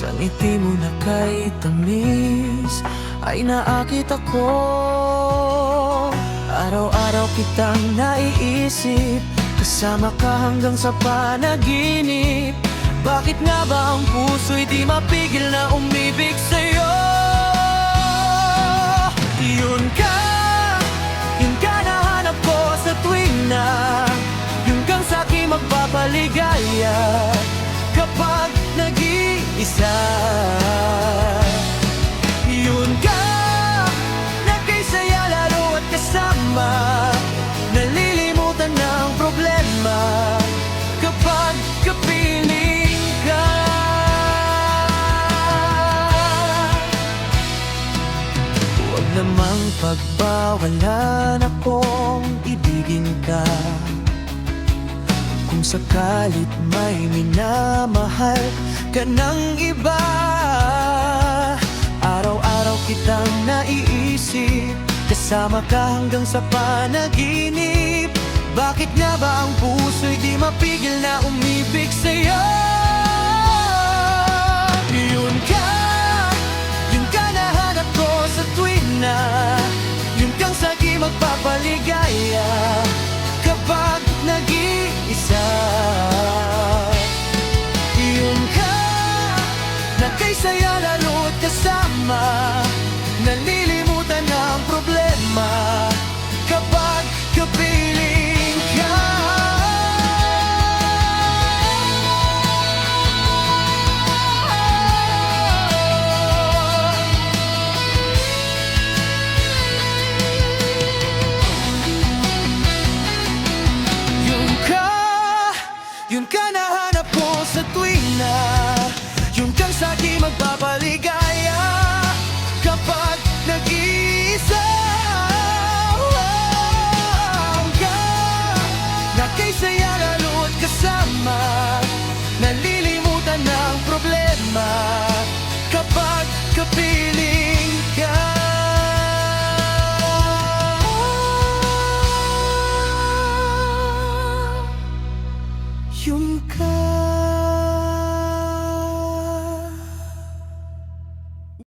Sa ngiti mo na kay tamis ay naakit ako. Araw-araw kitang naiisip, kasama ka hanggang sa panaginip. Bakit nga ba ang puso'y di mapigil na umibig sa'yo? Yun ka nahanap ko sa tuwing na yun kang sa'king magpapaligaya kapag nag-iisa. Yun ka na kay saya lalo at kasama, nalilimutan ng problema kapag kapiling ka. Huwag namang pagbawalan akong ibigin ka. Kung sakalit may minamahal ka ng iba, araw-araw kitang naiisip, kasama ka hanggang sa panaginip. Bakit nga ba ang puso'y di mapigil na umibig sa'yo? Yun ka nahanap ko sa tuwing na yun kang sa'king magpapaligaya kapag nag-iisa. Yun ka na kay saya lalo at kasama,